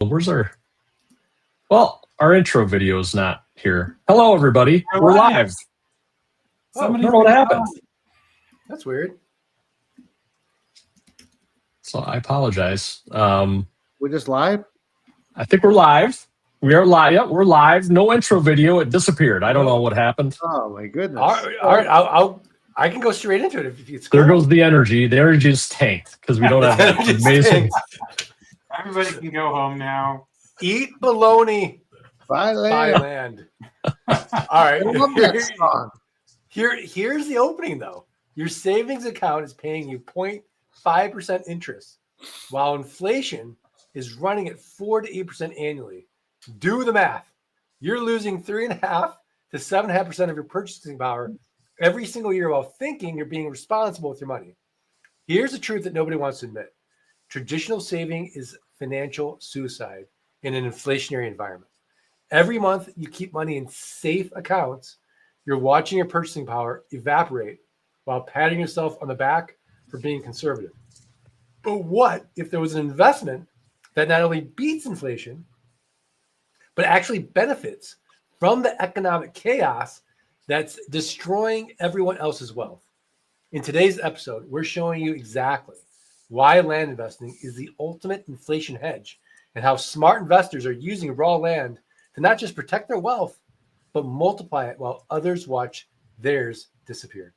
Where's our? Well, our intro video is not here. Hello, everybody. We're live. I don't know what happened. That's weird. So I apologize. We're just live? I think we're live. We are live. Yep, we're live. No intro video. It disappeared. I don't know what happened. Oh my goodness! All right. I can go straight into it if it's cool. There goes the energy. The energy is tanked because we don't have that amazing. Everybody can go home now. Eat bologna. Buy Buy land. land. All right. I love that song. Here's the opening though. Your savings account is paying you 0.5% interest, while inflation is running at 4 to 8% annually. Do the math. You're losing 3.5 to 7.5% of your purchasing power every single year while thinking you're being responsible with your money. Here's the truth that nobody wants to admit. Traditional saving is financial suicide in an inflationary environment. Every month you keep money in safe accounts, you're watching your purchasing power evaporate while patting yourself on the back for being conservative. But what if there was an investment that not only beats inflation, but actually benefits from the economic chaos that's destroying everyone else's wealth? In today's episode, we're showing you exactly why land investing is the ultimate inflation hedge and how smart investors are using raw land to not just protect their wealth, but multiply it while others watch theirs disappear,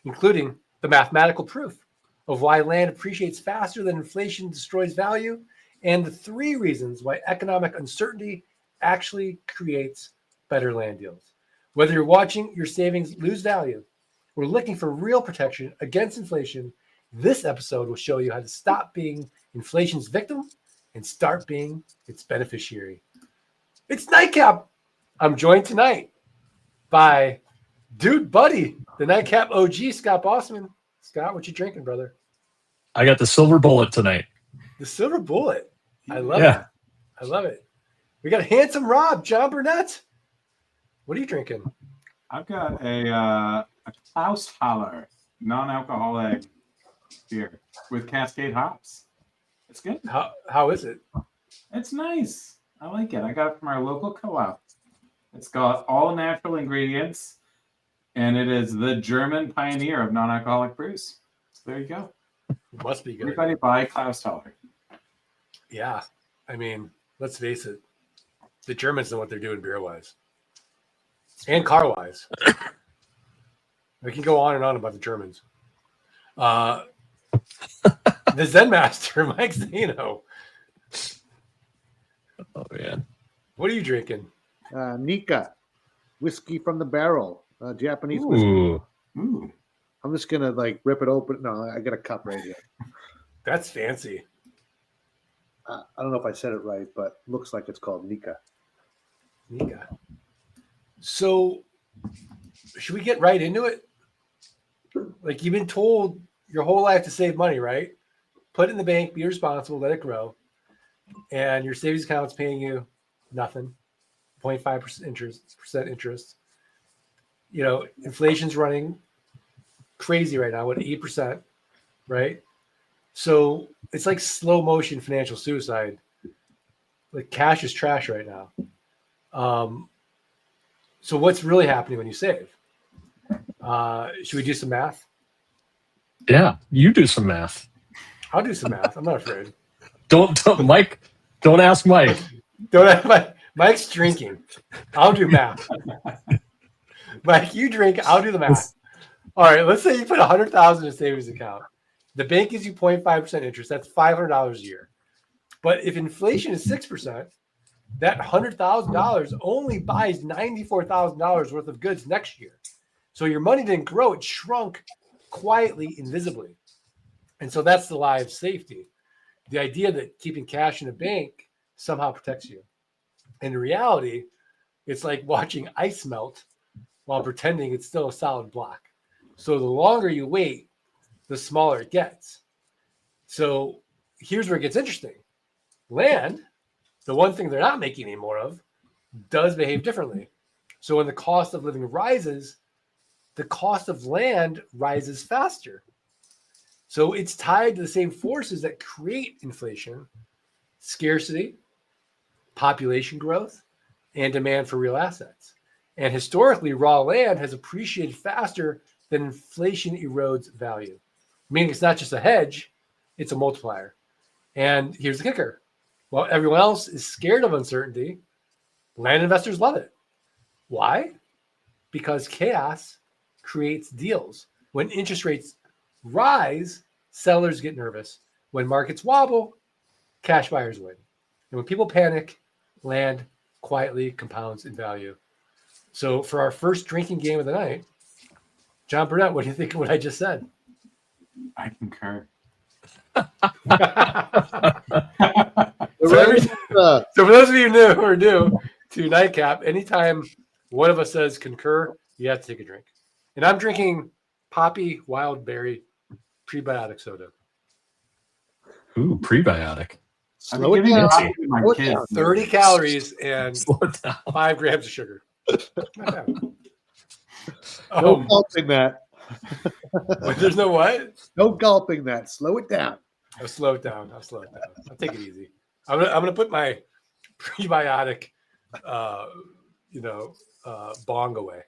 including the mathematical proof of why land appreciates faster than inflation destroys value, and the 3 reasons why economic uncertainty actually creates better land deals. Whether you're watching your savings lose value or looking for real protection against inflation, this episode will show you how to stop being inflation's victim and start being its beneficiary. It's Nightcap. I'm joined tonight by Dude Buddy, the Nightcap OG, Scott Bossman. Scott, what you drinking, brother? I got the silver bullet tonight. The Silver Bullet. I love it. I love it. We got Handsome Rob, John Burnett. What are you drinking? I've got a Klaus Haller non-alcoholic beer with Cascade hops. It's good. How is it? It's nice. I like it. I got it from our local co-op. It's got all natural ingredients, and it is the German pioneer of non-alcoholic brews. So there you go. Must be good. Everybody buy Klaus Haller. Yeah. I mean, let's face it. The Germans know what they're doing beer-wise. And car-wise. We can go on and on about the Germans. The Zen Master, Mike Zeno. Oh man, What are you drinking? Nika, whiskey from the barrel, Japanese whiskey. Ooh. I'm just gonna rip it open. No, I got a cup right here. That's fancy. I don't know if I said it right, but looks like it's called Nika. Nika. So, should we get right into it? Like, you've been told your whole life to save money, right? Put it in the bank, be responsible, let it grow. And your savings account's paying you nothing, 0.5% interest. You know, inflation's running crazy right now, 8%, right? So it's like slow motion financial suicide. Like, cash is trash right now. So what's really happening when you save? Should we do some math? yeah. You do some math. I'll do some math. I'm not afraid. Don't Mike. Don't ask Mike. Don't have Mike's drinking. I'll do math. Mike, you drink. I'll do the math. All right. Let's say you put $100,000 in a savings account. The bank gives you 0.5% interest. That's $500 a year. But if inflation is 6%, that $100,000 only buys $94,000 worth of goods next year. So your money didn't grow. It shrunk quietly, invisibly. And so that's the lie of safety. The idea that keeping cash in a bank somehow protects you. In reality, it's like watching ice melt while pretending it's still a solid block. So the longer you wait, the smaller it gets. So here's where it gets interesting. Land, the one thing they're not making any more of, does behave differently. So when the cost of living rises, the cost of land rises faster. So it's tied to the same forces that create inflation: scarcity, population growth, and demand for real assets. And historically, raw land has appreciated faster than inflation erodes value, meaning it's not just a hedge, it's a multiplier. And here's the kicker. While everyone else is scared of uncertainty, land investors love it. Why? Because chaos creates deals. When interest rates rise, sellers get nervous. When markets wobble, cash buyers win. And when people panic, land quietly compounds in value. So for our first drinking game of the night, John Burnett, what do you think of what I just said? I concur. So for those of you who are new to Nightcap, anytime one of us says concur, you have to take a drink. And I'm drinking Poppy Wild Berry prebiotic soda. Ooh, prebiotic. Slow it down. Slow it down. 30 calories and Slow it down. 5 grams of sugar. No gulping that. There's no what? No gulping that. Slow it down. I'll slow it down. I'll take it easy. I'm gonna put my prebiotic, bong away.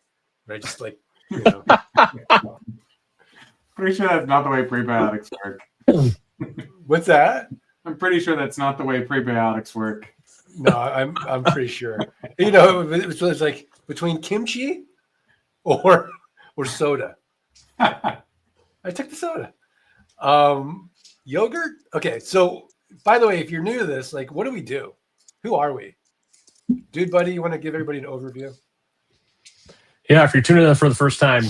Right, just like Pretty sure that's not the way prebiotics work. What's that? I'm pretty sure that's not the way prebiotics work. No, I'm pretty sure. It's like between kimchi or soda. I took the soda. Yogurt. Okay, so by the way, if you're new to this, like, what do we do? Who are we? Dude, buddy, you want to give everybody an overview? Yeah, if you're tuning in for the first time,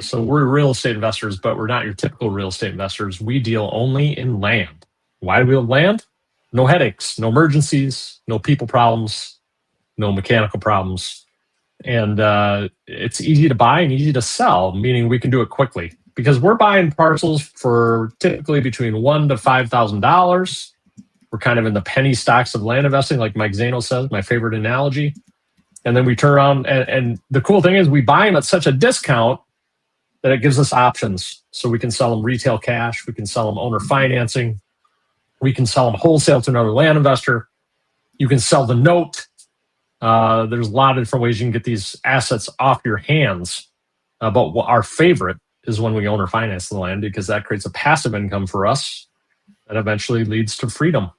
so we're real estate investors, but we're not your typical real estate investors. We deal only in land. Why do we have land? No headaches, no emergencies, no people problems, no mechanical problems. And it's easy to buy and easy to sell, meaning we can do it quickly because we're buying parcels for typically between $1,000 to $5,000. We're kind of in the penny stocks of land investing, like Mike Zano says, my favorite analogy. And then we turn around and the cool thing is we buy them at such a discount that it gives us options. So we can sell them retail cash. We can sell them owner financing. We can sell them wholesale to another land investor. You can sell the note. There's a lot of different ways you can get these assets off your hands. But our favorite is when we owner finance the land because that creates a passive income for us that eventually leads to freedom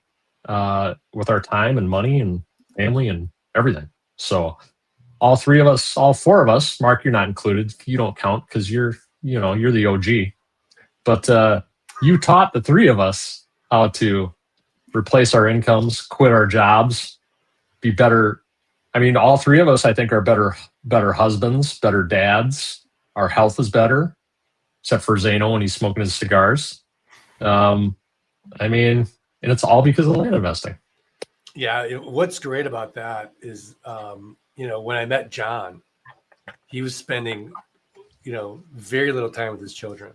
with our time and money and family and everything. So all four of us, Mark, you're not included. You don't count because you're the OG. But you taught the three of us how to replace our incomes, quit our jobs, be better. I mean, all three of us, I think, are better husbands, better dads. Our health is better, except for Zano when he's smoking his cigars. And it's all because of land investing. Yeah, what's great about that is, when I met John, he was spending, very little time with his children.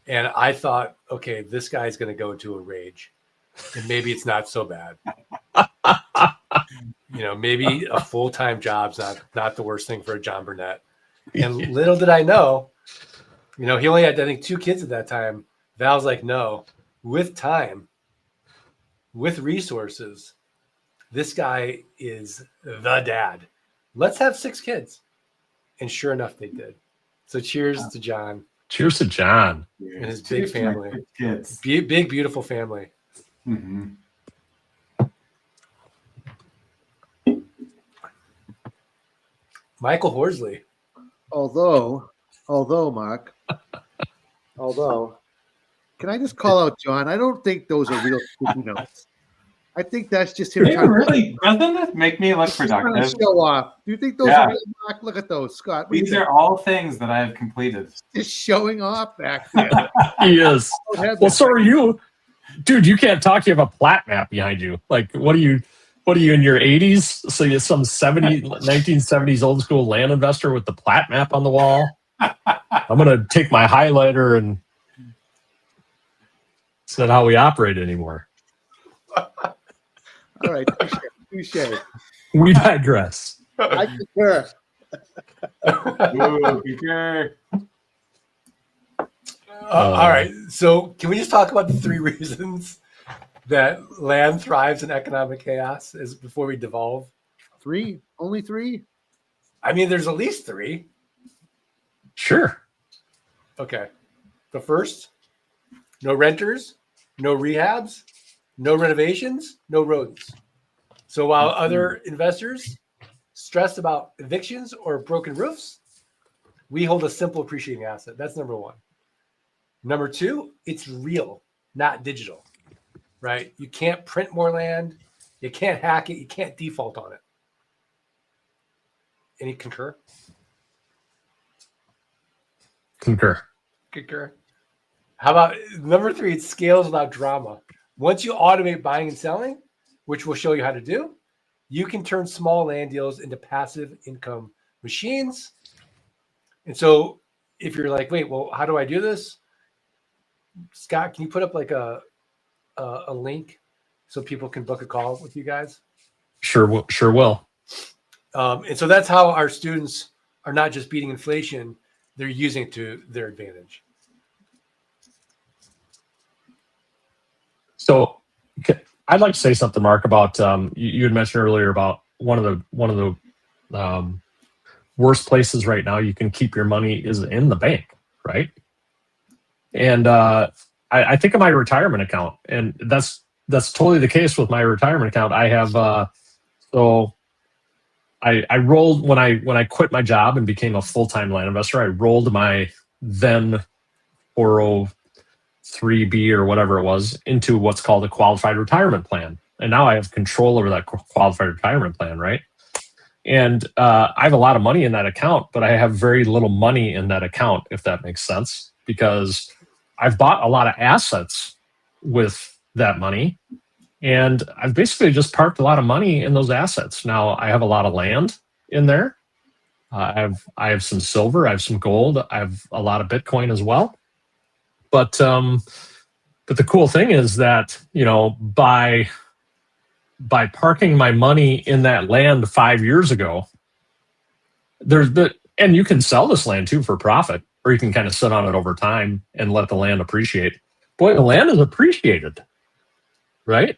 And I thought, okay, this guy's going to go into a rage. And maybe it's not so bad. Maybe a full-time job's not the worst thing for a John Burnett. And little did I know, he only had, I think, 2 kids at that time. Val's like, no, with time, with resources, this guy is the dad. Let's have 6 kids. And sure enough, they did. So cheers to John. Cheers to John. And his big family. Kids. Big, beautiful family. Mm-hmm. Michael Horsley. Although, Mark, can I just call out John? I don't think those are real sticky notes. I think that's just him doesn't this make me look trying to productive? show off. Do you think those are real, Mark? Look at those, Scott. These are all things that I have completed. Just showing off back there. He is. Well, so are you. Dude, you can't talk. You have a plat map behind you. Like, what are you in your 80s? So you're some 1970s old school land investor with the plat map on the wall? I'm going to take my highlighter and it's not how we operate anymore. All right, touche. We digress. I concur. All right. So can we just talk about the 3 reasons that land thrives in economic chaos is before we devolve? 3? Only 3? I mean, there's at least 3. Sure. Okay. The first, no renters, no rehabs, no renovations, no roads. So while other investors stress about evictions or broken roofs, we hold a simple appreciating asset. That's number one. Number two, it's real, not digital, right? You can't print more land. You can't hack it. You can't default on it. Any concur? Concur. Concur. How about number three? It scales without drama. Once you automate buying and selling, which we'll show you how to do, you can turn small land deals into passive income machines. And so if you're like, wait, well, how do I do this? Scott, can you put up like a link so people can book a call with you guys? Sure will. And so that's how our students are not just beating inflation, they're using it to their advantage. So I'd like to say something, Mark, about you had mentioned earlier about one of the worst places right now you can keep your money is in the bank, right? And I think of my retirement account, and that's totally the case with my retirement account. I have so I rolled when I quit my job and became a full-time land investor. I rolled my then 403B or whatever it was into what's called a qualified retirement plan, and now I have control over that qualified retirement plan, right? And I have a lot of money in that account, but I have very little money in that account, if that makes sense, because I've bought a lot of assets with that money, and I've basically just parked a lot of money in those assets. Now I have a lot of land in there. I have some silver, I have some gold, I have a lot of Bitcoin as well. But the cool thing is that, you know, by parking my money in that land 5 years ago, and you can sell this land too for profit, or you can kind of sit on it over time and let the land appreciate. Boy, the land is appreciated, right?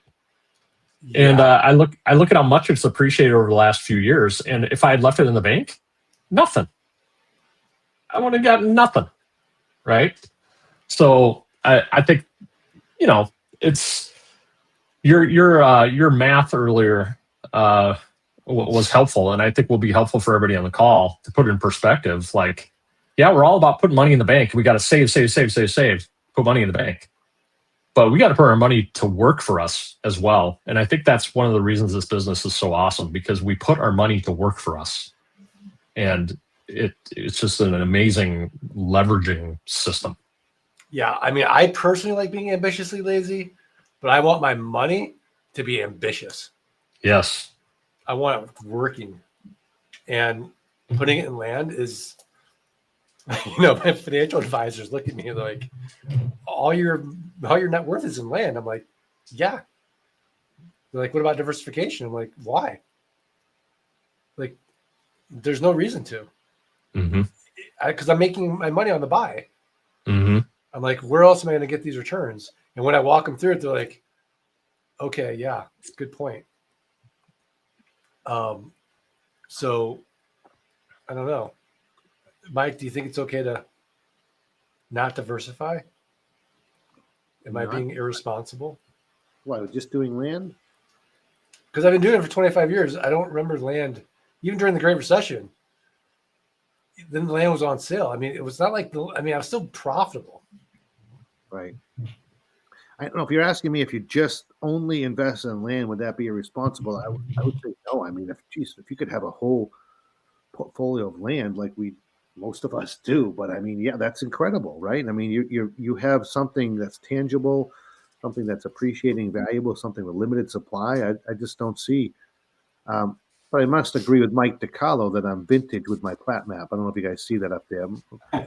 Yeah. And I look at how much it's appreciated over the last few years, and if I had left it in the bank, nothing. I would have gotten nothing, right? So I think, you know, it's your math earlier was helpful, and I think will be helpful for everybody on the call to put it in perspective. Like, yeah, we're all about putting money in the bank. We got to save, put money in the bank. But we got to put our money to work for us as well. And I think that's one of the reasons this business is so awesome, because we put our money to work for us. And it's just an amazing leveraging system. Yeah. I mean, I personally like being ambitiously lazy, but I want my money to be ambitious. Yes. I want it working. And putting it in land is, you know, my financial advisors look at me and they're like, all your net worth is in land. I'm like, yeah. They're like, what about diversification? I'm like, why? Like, there's no reason to. Because I'm making my money on the buy. I'm like, where else am I going to get these returns? And when I walk them through it, they're like, okay, yeah, good point. So I don't know. Mike, do you think it's okay to not diversify? Am I being irresponsible? What, just doing land? Because I've been doing it for 25 years. I don't remember land, even during the Great Recession. Then the land was on sale. I mean, it was not like I was still profitable. Right. I don't know if you're asking me if you just only invest in land, would that be irresponsible? I would say no. I mean, if you could have a whole portfolio of land like most of us do, but I mean, yeah, that's incredible, right? I mean, you have something that's tangible, something that's appreciating, valuable, something with limited supply. I just don't see. But I must agree with Mike DiCarlo that I'm vintage with my plat map. I don't know if you guys see that up there.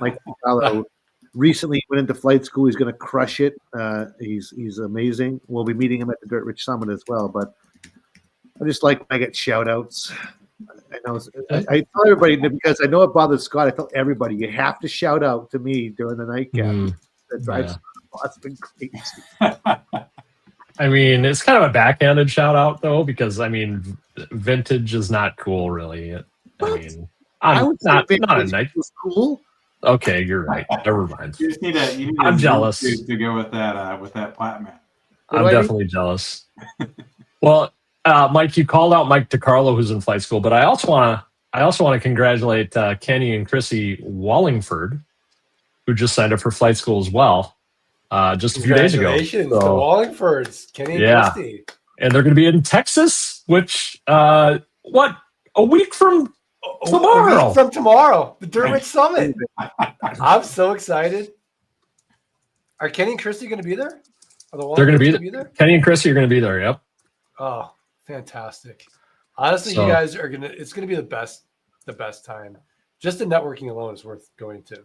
Mike DiCarlo recently went into flight school. He's going to crush it. He's amazing. We'll be meeting him at the Dirt Rich Summit as well. But I just like when I get shout outs. I know I tell everybody, because I know it bothers Scott. I tell everybody, you have to shout out to me during the nightcap. That drives Boston crazy. I mean, it's kind of a backhanded shout out though, because I mean, vintage is not cool, really. I What? mean, I I'm would say not a vintage Nike. was cool. Okay, you're right. Never mind. You just need a I'm zoom jealous. suit to go with that plat map. What I'm do I definitely jealous. Well, Mike, you called out Mike DiCarlo, who's in flight school, but I also want to congratulate Kenny and Chrissy Wallingford, who just signed up for flight school as well, just a few days ago. Congratulations to So, Wallingfords, Kenny and Yeah. Christy. and they're going to be in Texas, which a week from tomorrow. A week from tomorrow, the Dermot Summit. I'm so excited. Are Kenny and Christy going to be there? Are the They're going Wallingfords to be there? Kenny and Chrissy are going to be there. Yep. Oh, fantastic. Honestly, So- you guys are it's gonna be the best time. Just the networking alone is worth going to.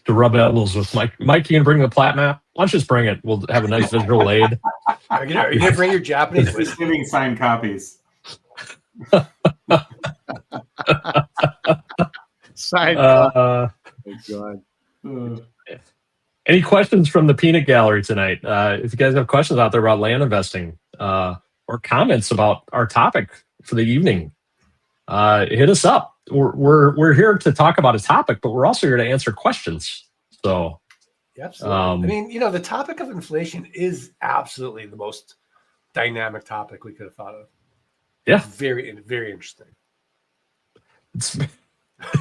To rub elbows with Mike. Mike, you gonna bring the plat map? Why don't you just bring it? We'll have a nice visual aid. Are you gonna bring your Japanese whiskey? Distributing signed copies. Side. Uh, Oh my God. any questions from the peanut gallery tonight? If you guys have questions out there about land investing or comments about our topic for the evening, hit us up. We're here to talk about a topic, but we're also here to answer questions. So, Absolutely. Um, I mean, the topic of inflation is absolutely the most dynamic topic we could have thought of. Yeah. It's very, very interesting.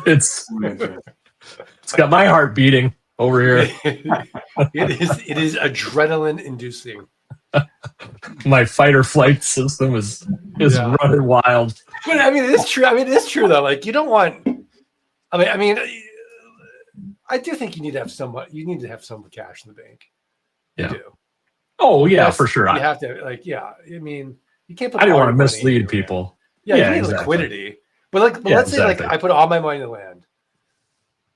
it's got my heart beating over here. It is adrenaline inducing. My fight or flight system is Yeah. running wild. But I mean, it is true. I mean, it is true though. Like, you don't want. I mean, I do think you need to have somewhat. You need to have some cash in the bank. Yeah. You do. Oh yeah, Yes, for sure. You have to I mean, you can't put. I didn't all want to your money mislead into people. land. Yeah, Yeah, you need exactly. liquidity. But Yeah, let's say exactly. I put all my money in the land.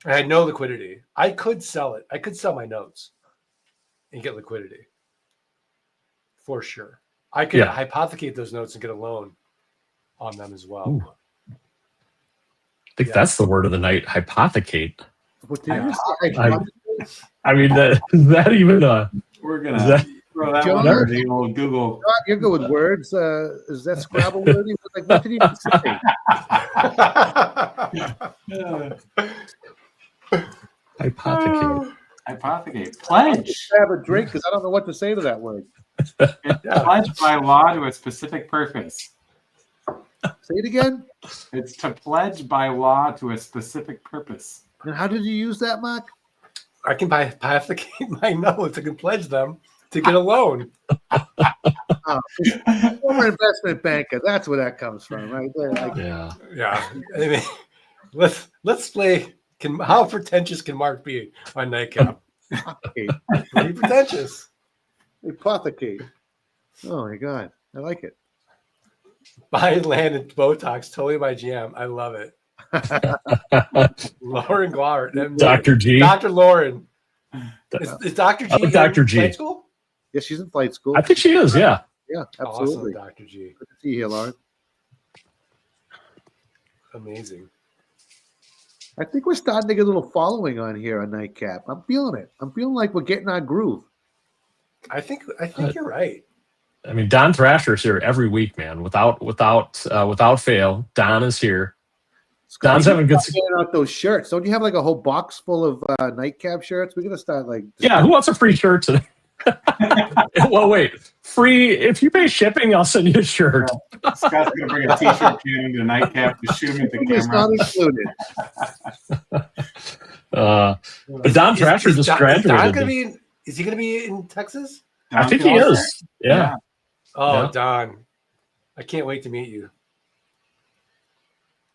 I had no liquidity. I could sell it. I could sell my notes and get liquidity. For sure. I could Yeah. hypothecate those notes and get a loan on them as well. Ooh. I think Yeah. that's the word of the night. Hypothecate. What did you say? I mean, is that even a? We're Is gonna that- throw that John? one on the old Google. You're good with words. Is that Scrabble worthy? Like, what did he even say? Hypothecate. Hypothecate. Pledge. Have a drink because I don't know what to say to that word. It's pledged by law to a specific purpose. Say it again. It's to pledge by law to a specific purpose. And how did you use that, Mark? I can hypothecate my notes. I can pledge them to get a loan. Former investment banker. That's where that comes from, right there. Like, Yeah. Yeah. I mean, let's play. How pretentious can Mark be on Nightcap? hypothecate. Pretty pretentious. Hypothecate. Oh my God, I like it. Buy land and Botox, totally my jam. I love it. Lauren Guar, Dr. G. Dr. Lauren. Is Dr. G in Dr. G. flight school? Yes, she's in flight school. I think she is. Yeah. Yeah, absolutely. Awesome, Dr. G. Good to see you here, Lauren. Amazing. I think we're starting to get a little following on here on Nightcap. I'm feeling it. I'm feeling like we're getting our groove. I think you're right. I mean, Don Thrasher's here every week, man. Without fail, Don is here. Don's having good. Getting out those shirts. Don't you have like a whole box full of Nightcap shirts? We're gonna start like. Yeah, who wants a free shirt today? Well, wait, free. If you pay shipping, I'll send you a shirt. Scott's gonna bring a t-shirt can to Nightcap to shoot him at the It's camera. not included. But Don Thrasher just graduated. Is he gonna be in Texas? I think he is. Yeah. Oh, Yeah. Don. I can't wait to meet you.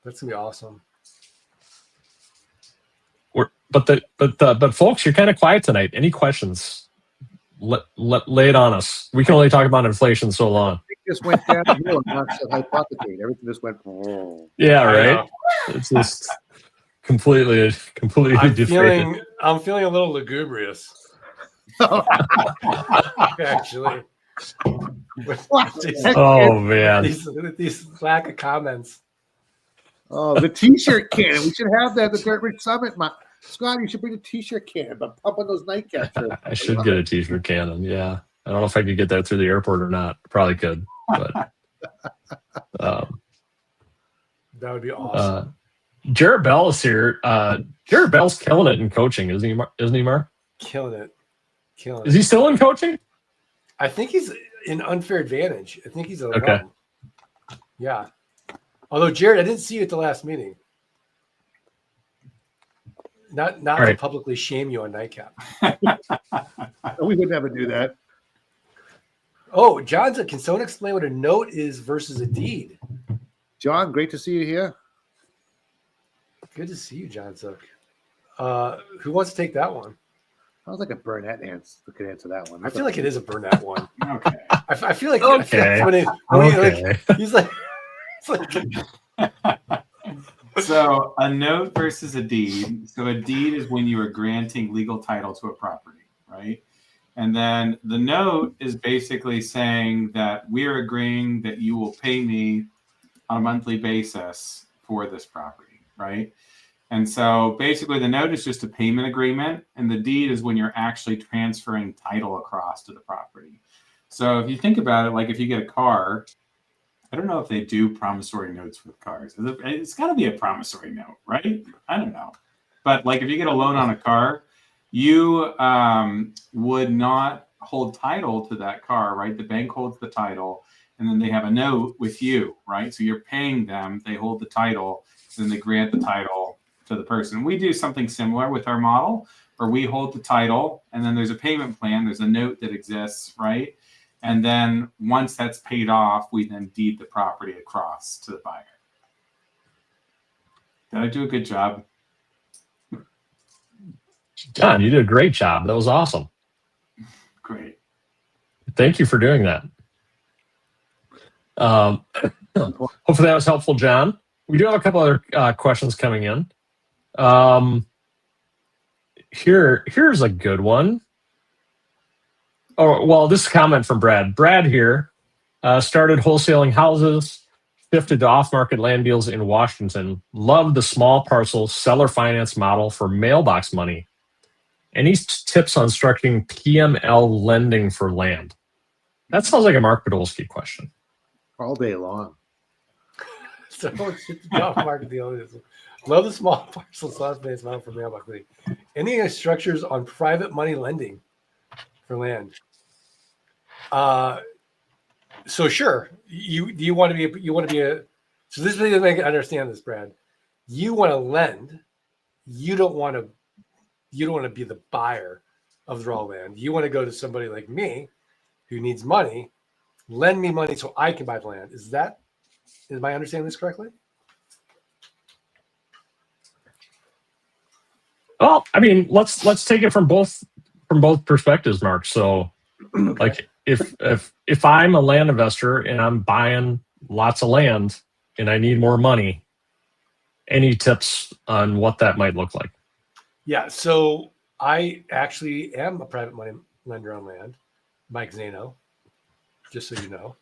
That's gonna be awesome. But folks, you're kind of quiet tonight. Any questions? Lay it on us. We can only talk about inflation so long. It just went downhill. Not so hypothecate. Everything just went. Oh. Yeah, I right. know. It's just completely deflated. I'm feeling a little lugubrious. Actually. Oh man. These lack of comments. Oh, the T-shirt can. We should have that at the Dirt Rich Summit. Scott, you should bring a t-shirt can, but pump on those nightcaps. I should get a t-shirt cannon. Yeah. I don't know if I could get that through the airport or not. Probably could, but That would be awesome. Jared Bell is here. Jared Bell's killing it in coaching, isn't he? Isn't he, Mark? Killing it. Is he still in coaching? I think he's in unfair advantage. I think he's a Okay. one. Yeah. Although Jared, I didn't see you at the last meeting. Not to right. publicly shame you on nightcap. We would never do that. Oh, John said, can someone explain what a note is versus a deed? John, great to see you here. Good to see you, John Zook. Who wants to take that one? Sounds like a Burnett could answer that one. I feel like it is a Burnett one. Okay. I feel like Okay. he's like, it's like So a note versus a deed. So a deed is when you are granting legal title to a property, right? And then the note is basically saying that we're agreeing that you will pay me on a monthly basis for this property, right? And so basically the note is just a payment agreement, and the deed is when you're actually transferring title across to the property. So if you think about it, like if you get a car, I don't know if they do promissory notes with cars. It's got to be a promissory note, right? I don't know. But like if you get a loan on a car, you would not hold title to that car, right? The bank holds the title, and then they have a note with you, right? So you're paying them, they hold the title, then they grant the title to the person. We do something similar with our model, where we hold the title, and then there's a payment plan, there's a note that exists, right? And then once that's paid off, we then deed the property across to the buyer. Did I do a good job? John, you did a great job. That was awesome. Great. Thank you for doing that. Hopefully that was helpful, John. We do have a couple other questions coming in. Here's a good one. Oh, well, this is a comment from Brad. Brad here started wholesaling houses, shifted to off-market land deals in Washington. Loved the small parcel seller finance model for mailbox money. Any tips on structuring PML lending for land? That sounds like a Mark Podolsky question. All day long. so it's the off market deal. Love the small parcel seller finance model for mailbox money. Any structures on private money lending for land? So sure, you want to be a. So this is to make I understand this, Brad. You want to lend. You don't want to be the buyer of the raw land. You want to go to somebody like me, who needs money, lend me money so I can buy the land. Is my understanding this correctly? Well, I mean, let's take it from both perspectives, Mark. So, like, if I'm a land investor and I'm buying lots of land and I need more money, any tips on what that might look like? Yeah. So I actually am a private money lender on land, Mike Zano. Just so you know,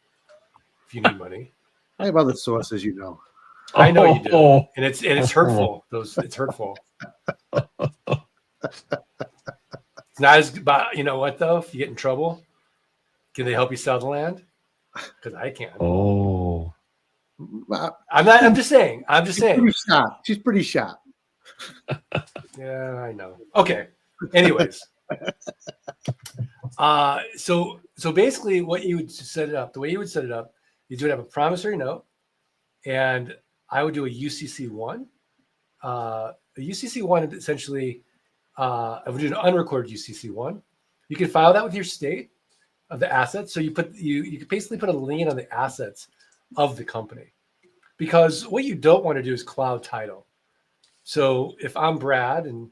if you need money, I have other sources, you know. I know you do, and it's hurtful. It's hurtful. It's not as, but you know what though? If you get in trouble, can they help you sell the land? Because I can. Oh, I'm just saying. She's pretty sharp. Yeah, I know. Okay. Anyways, so basically, what you would set it up, the way you would set it up, is you would have a promissory note, and I would do a UCC1. A UCC1 essentially, I would do an unrecorded UCC1. You can file that with your state of the assets. So you could basically put a lien on the assets of the company, because what you don't want to do is cloud title. So if I'm Brad and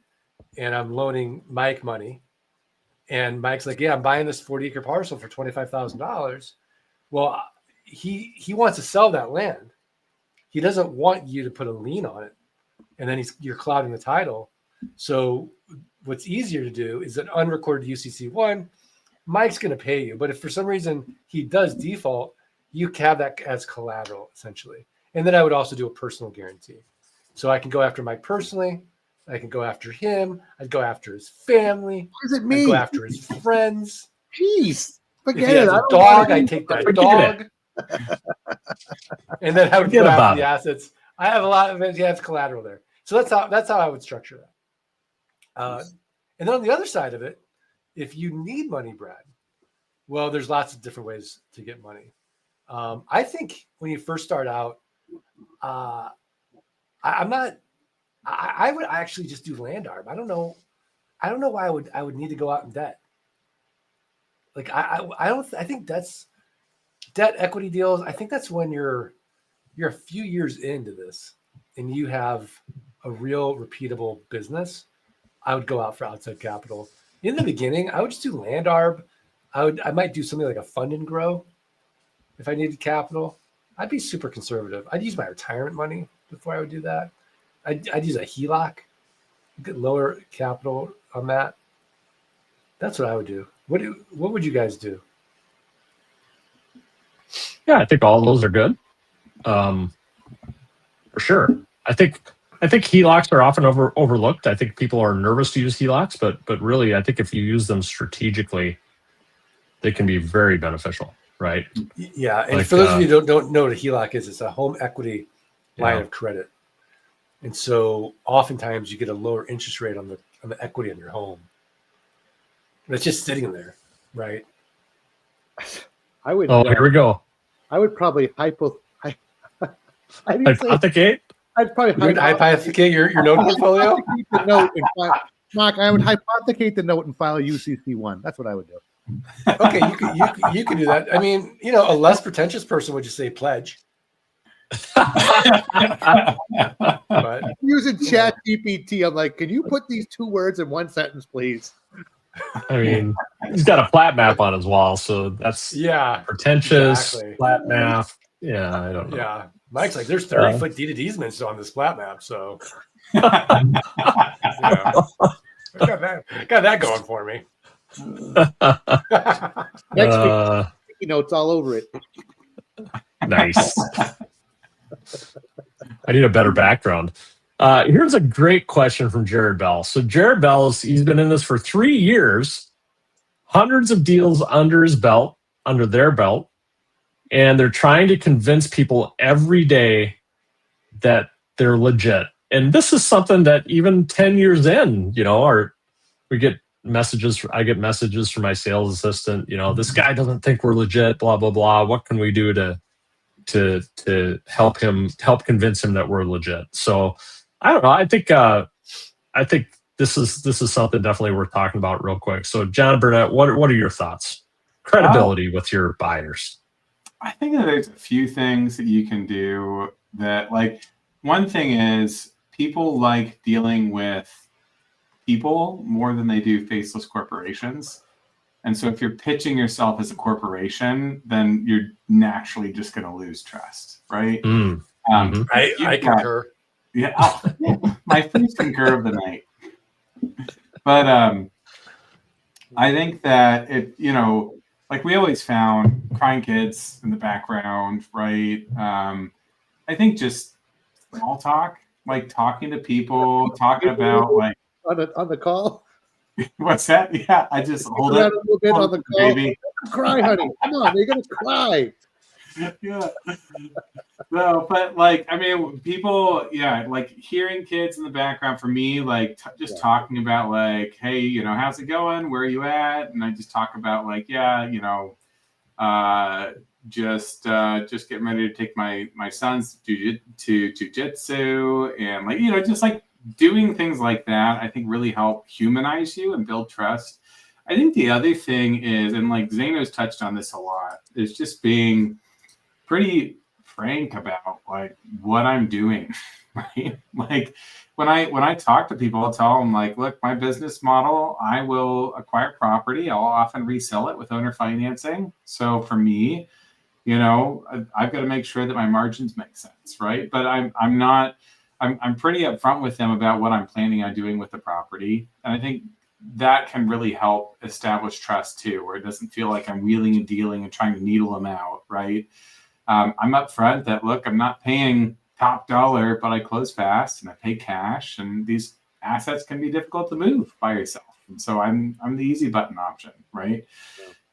I'm loaning Mike money, and Mike's like, yeah, I'm buying this 40-acre parcel for $25,000. Well, he wants to sell that land. He doesn't want you to put a lien on it, and then you're clouding the title. So what's easier to do is an unrecorded UCC1. Mike's going to pay you, but if for some reason he does default, you can have that as collateral essentially. And then I would also do a personal guarantee. So I can go after Mike personally, I can go after him. I'd go after his family. What does it I'd mean? go after his friends. Jeez, If forget he has it. I a don't dog, wanna I do take that Forget dog. And then I would Forget go after about the it. assets. I have a lot of it. Yeah, it's collateral there. So that's how I would structure that. And then on the other side of it, if you need money, Brad, well, there's lots of different ways to get money. I think when you first start out, I'm not. I would actually just do land arb. I don't know why I would need to go out in debt. Like I don't. I think that's debt equity deals. I think that's when you're a few years into this and you have a real repeatable business. I would go out for outside capital. In the beginning, I would just do land arb. I might do something like a fund and grow if I needed capital. I'd be super conservative. I'd use my retirement money before I would do that. I'd use a HELOC, get lower capital on that. That's what I would do. What would you guys do? Yeah, I think all of those are good. For sure. I think HELOCs are often overlooked. I think people are nervous to use HELOCs, but really, I think if you use them strategically, they can be very beneficial, right? Yeah, and Like, for those of you who don't know what a HELOC is, it's a home equity line Yeah. of credit. And so oftentimes you get a lower interest rate on the equity in your home. And it's just sitting there, right? I would. Oh, here we go. I would probably hypothecate. I'd probably You would hypothecate your note portfolio? hypothecate the note and file. Mark, I would hypothecate the note and file a UCC1. That's what I would do. Okay, you could do that. I mean, a less pretentious person would just say pledge. But Using Chat GPT, I'm like, can you put these two words in one sentence, please? I mean, he's got a flat map on his wall, so that's yeah, pretentious, exactly. flat map. Yeah, I don't know. Yeah. Mike's like, there's 30-foot deed of easements on this flat map, so Next got that going for me. week, sticky notes all over it. Nice. I need a better background. Here's a great question from Jared Bell. So Jared Bell's, he's been in this for 3 years, hundreds of deals under their belt, and they're trying to convince people every day that they're legit. And this is something that even 10 years in, we get messages. I get messages from my sales assistant. This guy doesn't think we're legit. Blah blah blah. What can we do to help convince him that we're legit? So I don't know. I think this is something definitely worth talking about real quick. So John Burnett, what are your thoughts? Credibility with your buyers. I think that there's a few things that you can do that, like, one thing is people like dealing with people more than they do faceless corporations. And so if you're pitching yourself as a corporation, then you're naturally just going to lose trust, right? I concur. Yeah, my first concur of the night. But I think that like we always found crying kids in the background, right? I think just small talk, like talking to people, talking about like on the call. What's that? Yeah, I just hold Around it a little bit on the call. baby. Cry, honey. Come on, you're gonna cry. Yeah. No, but like, I mean, people, like hearing kids in the background for me, like just talking about like, hey, how's it going? Where are you at? And I just talk about like, just getting ready to take my son's to jujitsu, and like, just like doing things like that, I think really help humanize you and build trust. I think the other thing is, and like Zeno's touched on this a lot, is just being pretty frank about like what I'm doing, right? Like when I talk to people, I'll tell them like, look, my business model, I will acquire property. I'll often resell it with owner financing. So for me, I've got to make sure that my margins make sense, right? But I'm pretty upfront with them about what I'm planning on doing with the property. And I think that can really help establish trust too, where it doesn't feel like I'm wheeling and dealing and trying to needle them out, right? I'm upfront that, look, I'm not paying top dollar, but I close fast and I pay cash. And these assets can be difficult to move by yourself. And so I'm the easy button option, right?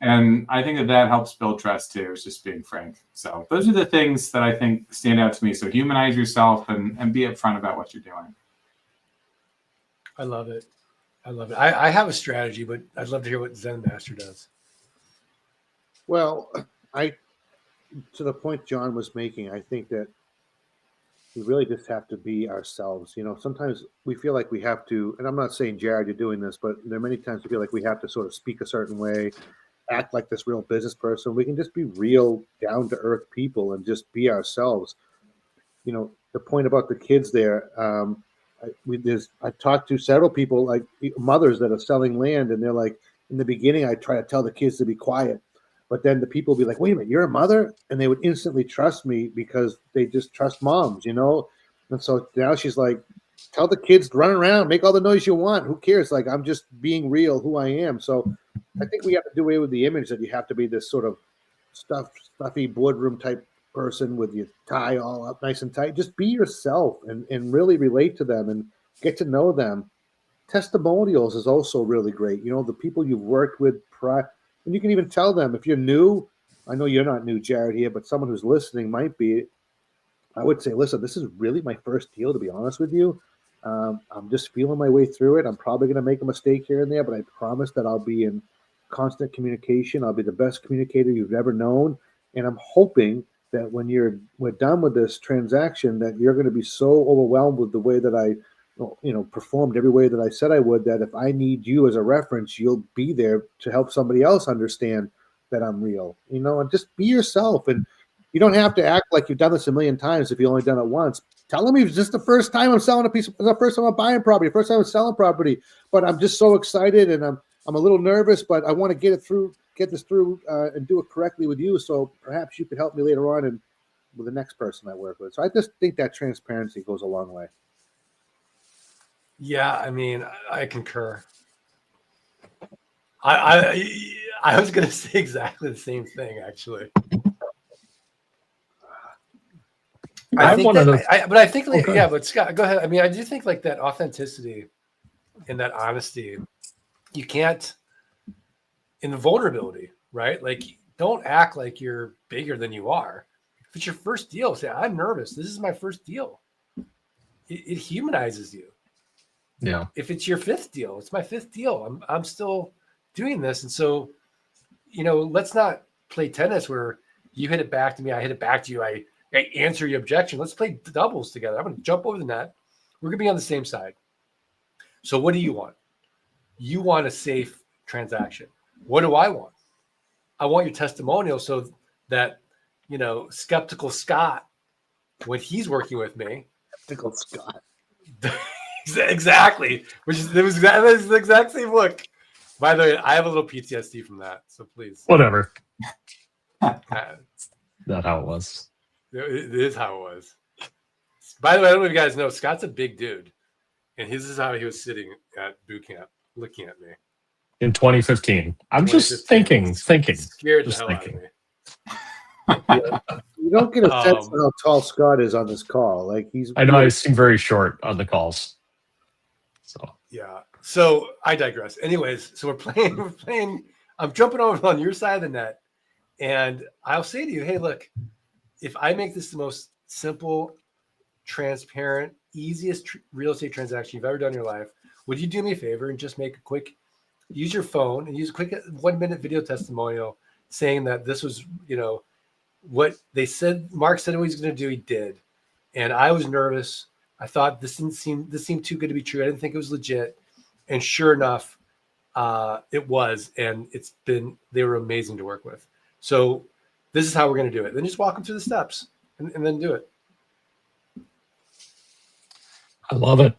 And I think that helps build trust too, is just being frank. So those are the things that I think stand out to me. So humanize yourself and be upfront about what you're doing. I love it. I love it. I have a strategy, but I'd love to hear what Zen Master does. Well, to the point John was making, I think that we really just have to be ourselves. Sometimes we feel like we have to, and I'm not saying, Jared, you're doing this, but there are many times we feel like we have to sort of speak a certain way, act like this real business person. We can just be real, down to earth people and just be ourselves. The point about the kids there, I talked to several people, like mothers that are selling land, and they're like, in the beginning, I try to tell the kids to be quiet. But then the people would be like, wait a minute, you're a mother? And they would instantly trust me because they just trust moms, And so now she's like, tell the kids to run around, make all the noise you want. Who cares? Like, I'm just being real, who I am. So I think we have to do away with the image that you have to be this sort of stuffy boardroom type person with your tie all up nice and tight. Just be yourself and really relate to them and get to know them. Testimonials is also really great. The people you've worked with and you can even tell them if you're new. I know you're not new, Jared, here, but someone who's listening might be. I would say, listen, this is really my first deal, to be honest with you. I'm just feeling my way through it. I'm probably going to make a mistake here and there, but I promise that I'll be in constant communication. I'll be the best communicator you've ever known. And I'm hoping that when we're done with this transaction, that you're going to be so overwhelmed with the way that I performed every way that I said I would, that if I need you as a reference, you'll be there to help somebody else understand that I'm real, and just be yourself. And you don't have to act like you've done this a million times if you only done it once. Tell them it's just the first time I'm selling the first time I'm buying property, first time I'm selling property, but I'm just so excited and I'm a little nervous, but I want to get this through and do it correctly with you. So perhaps you could help me later on and with the next person I work with. So I just think that transparency goes a long way. Yeah, I mean, I concur. I was going to say exactly the same thing, actually. But Scott, go ahead. I mean, I do think like that authenticity and that honesty, you can't, in the vulnerability, right? Like, don't act like you're bigger than you are. If it's your first deal, say, I'm nervous. This is my first deal. It humanizes you. Yeah. If it's your fifth deal, it's my fifth deal. I'm still doing this. And so, let's not play tennis where you hit it back to me, I hit it back to you, I answer your objection. Let's play doubles together. I'm going to jump over the net. We're going to be on the same side. So what do you want? You want a safe transaction. What do I want? I want your testimonial so that, skeptical Scott, when he's working with me. Skeptical Scott. Exactly. It was the exact same look. By the way, I have a little PTSD from that. So please. Whatever. Not how it was. It is how it was. By the way, I don't know if you guys know, Scott's a big dude. And this is how he was sitting at boot camp, looking at me. In 2015. I'm just thinking. Scared just the hell thinking. out of me. You don't get a sense of how tall Scott is on this call. Like I know I seem very short on the calls. So yeah. So I digress. Anyways, so we're playing. I'm jumping over on your side of the net, and I'll say to you, hey, look, if I make this the most simple, transparent, easiest real estate transaction you've ever done in your life, would you do me a favor and just use your phone and use a quick 1-minute video testimonial saying that this was, what they said, Mark said what he was going to do, he did. And I was nervous. I thought this seemed too good to be true. I didn't think it was legit. And sure enough, it was. And they were amazing to work with. So this is how we're going to do it. Then just walk them through the steps and then do it. I love it.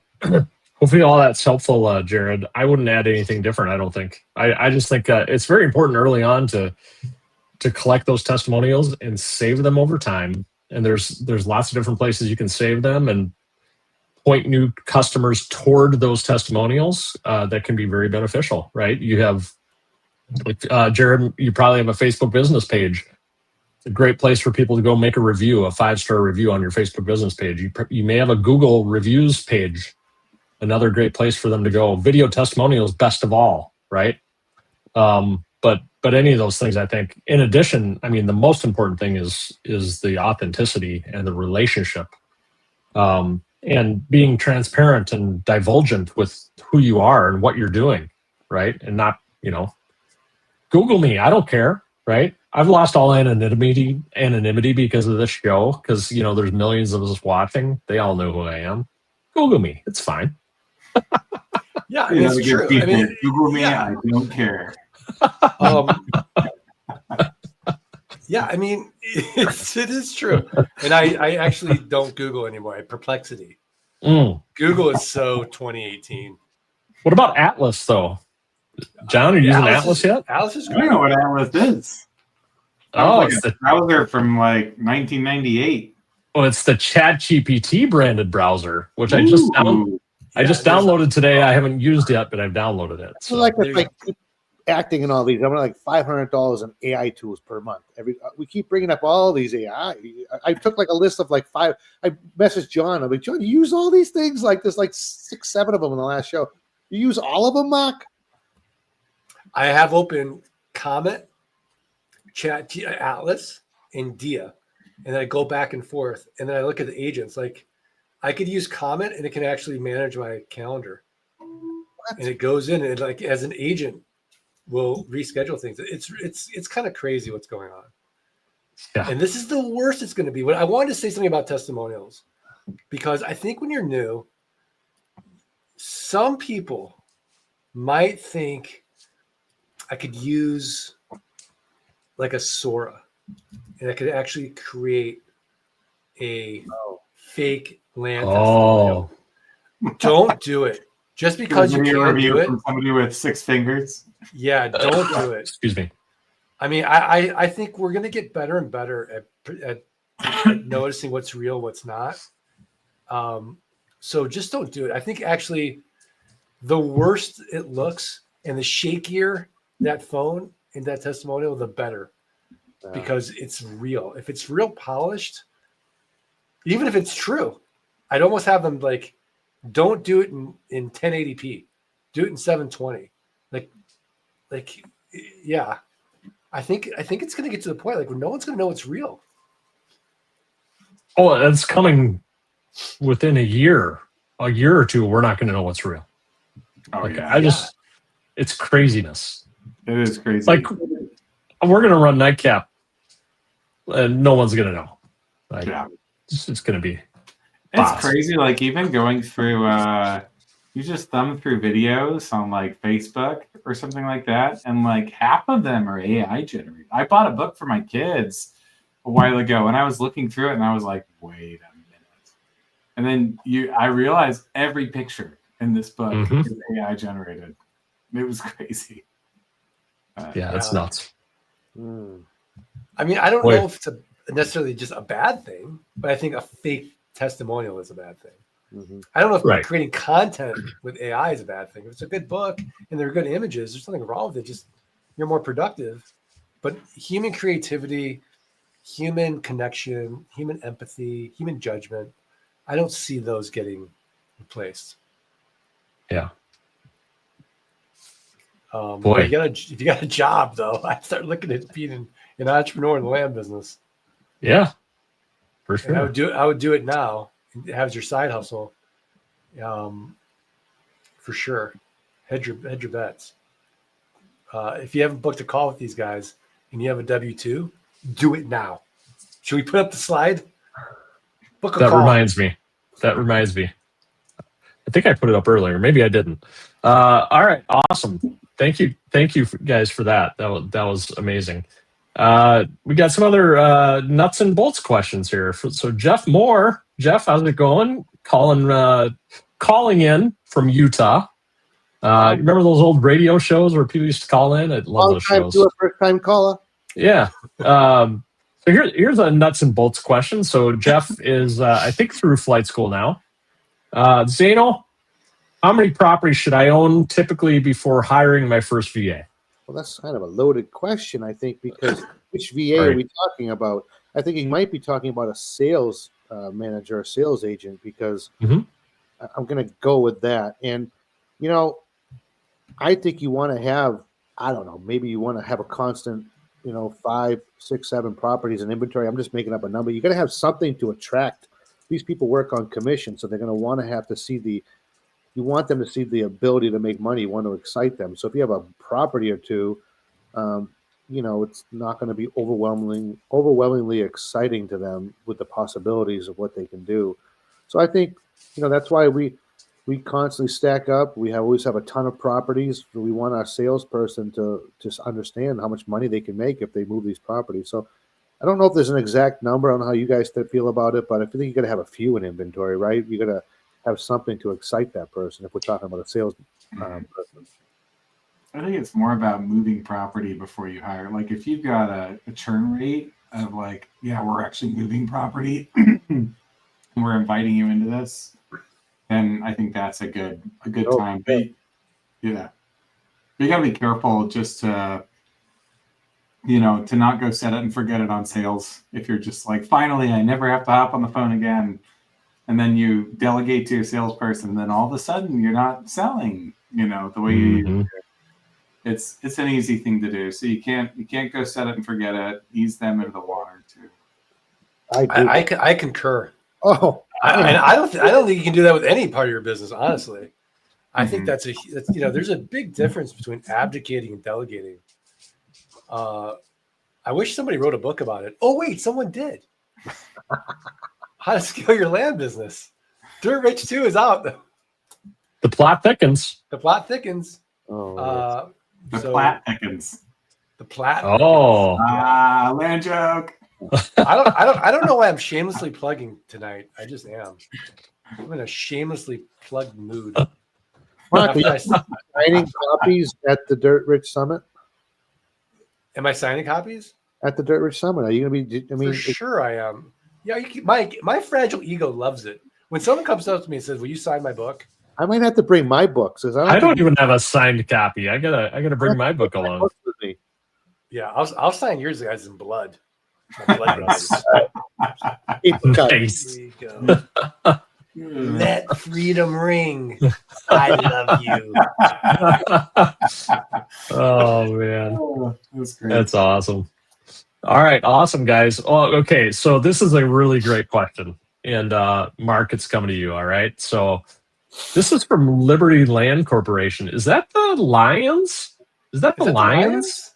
Hopefully all that's helpful, Jared. I wouldn't add anything different, I don't think. I just think it's very important early on to collect those testimonials and save them over time. And there's lots of different places you can save them and point new customers toward those testimonials that can be very beneficial, right? You have, Jared, you probably have a Facebook business page. It's a great place for people to go make a review, a 5-star review on your Facebook business page. You may have a Google reviews page. another great place for them to go. Video testimonials, best of all, right? But any of those things, I think, in addition, I mean, the most important thing is the authenticity and the relationship, and being transparent and divulgent with who you are and what you're doing, right? And not, Google me. I don't care, right? I've lost all anonymity because of this show, because there's millions of us watching. They all know who I am. Google me. It's fine. Yeah, I mean, it's true. I mean, Google me. yeah. I don't care. Yeah, I mean, it is true. And I actually don't Google anymore. I Perplexity. Google is so 2018. What about Atlas, though? John, are you using Atlas yet? Atlas is I great. don't know what Atlas is. It's the browser from like 1998. Oh, it's the ChatGPT branded browser, which I just downloaded today. I haven't used yet, but I've downloaded it. So. Like keep acting and all these. I'm like $500 in AI tools per month. We keep bringing up all these AI. I took like a list of like 5. I messaged John. I'm like, John, you use all these things? Like there's like 6, 7 of them in the last show. You use all of them, Mark? I have open Comet, Chat Atlas, and Dia, and then I go back and forth, and then I look at the agents. Like, I could use Comet, and it can actually manage my calendar, and it goes in, and like as an agent, will reschedule things. It's kind of crazy what's going on. Yeah. And this is the worst it's going to be. But I wanted to say something about testimonials, because I think when you're new, some people might think I could use like a Sora, and I could actually create a fake land testimonial. Don't do it. Just because you can't do it. From somebody with 6 fingers. Yeah, don't do it. Excuse me. I mean, I think we're going to get better and better at noticing what's real, what's not. So just don't do it. I think actually the worse it looks and the shakier that phone and that testimonial, the better, because it's real. If it's real polished, even if it's true, I'd almost have them like, don't do it in 1080p, do it in 720. Like, yeah, I think it's going to get to the point like when no one's going to know it's real. Oh, that's coming within a year or two. We're not going to know what's real. Oh, like, yeah. It's craziness. It is crazy. Like, we're going to run Nightcap and no one's going to know. Like, it's going to be. It's crazy. Like, even going through, you just thumb through videos on like Facebook or something like that, and like half of them are AI generated. I bought a book for my kids a while ago, and I was looking through it, and I was like, "Wait a minute!" And then I realized every picture in this book is AI generated. It was crazy. That's nuts. I mean, I don't know if it's necessarily just a bad thing, but I think a fake testimonial is a bad thing. I don't know if creating content with AI is a bad thing. If it's a good book and they're good images, there's nothing wrong with it. Just you're more productive. But human creativity, human connection, human empathy, human judgment, I don't see those getting replaced. Yeah. If you got a job though, I start looking at being an entrepreneur in the land business. Yeah, for sure. And I would do it now. It has your side hustle, for sure. Hedge your bets. If you haven't booked a call with these guys and you have a W-2, do it now. Should we put up the slide? Book a call. That reminds me. I think I put it up earlier. Maybe I didn't. All right, awesome. Thank you guys for that. That was amazing. We got some other nuts and bolts questions here. So Jeff Moore, how's it going? Calling in from Utah. Remember those old radio shows where people used to call in? I love those shows. Do a first-time caller. Yeah. So here's a nuts and bolts question. So Jeff is, I think, through flight school now. Zano, how many properties should I own typically before hiring my first VA? Well, that's kind of a loaded question, I think, because which VA are we talking about? I think he might be talking about a sales manager, a sales agent, because I'm going to go with that. And, you know, I think you want to have, I don't know, maybe you want to have a constant, 5, 6, 7 properties in inventory. I'm just making up a number. You got to have something to attract. These people work on commission, so they're going to want to have to see you want them to see the ability to make money. You want to excite them. So if you have a property or two, it's not going to be overwhelmingly exciting to them with the possibilities of what they can do. So I think, that's why we constantly stack up. We always have a ton of properties. We want our salesperson to just understand how much money they can make if they move these properties. So I don't know if there's an exact number on how you guys feel about it, but I think you got to have a few in inventory, right? You got to have something to excite that person if we're talking about a sales person. I think it's more about moving property before you hire. Like if you've got a churn rate of like, yeah, we're actually moving property and we're inviting you into this, then I think that's a good time. But yeah, you gotta be careful just to not go set it and forget it on sales. If you're just like, finally, I never have to hop on the phone again. And then you delegate to your salesperson, then all of a sudden you're not selling, the way you used to. It's an easy thing to do. So you can't go set it and forget it. Ease them into the water too. I concur. Oh, I don't think you can do that with any part of your business. Honestly, I think that's there's a big difference between abdicating and delegating. I wish somebody wrote a book about it. Oh wait, someone did. How to scale your land business. Dirt Rich 2 is out. The plot thickens. The plot thickens. Oh, the plat thickens. The plat. Oh, land joke. I don't know why I'm shamelessly plugging tonight. I just am. I'm in a shamelessly plugged mood. Mark, are you signing copies at the Dirt Rich Summit? Am I signing copies? At the Dirt Rich Summit, are you going to be? For sure I am. Yeah, my fragile ego loves it. When someone comes up to me and says, "Will you sign my book?" I might have to bring my books. I don't even have a signed copy. I gotta bring my book along. Yeah, I'll sign yours, guys, in blood. Nice. Nice. There you go. Let freedom ring. I love you. Oh man, that's great. That's awesome. All right, awesome guys. Oh, okay, so this is a really great question, and Mark, it's coming to you. All right, so this is from Liberty Land Corporation. Is that the Lions? Is that the Lions?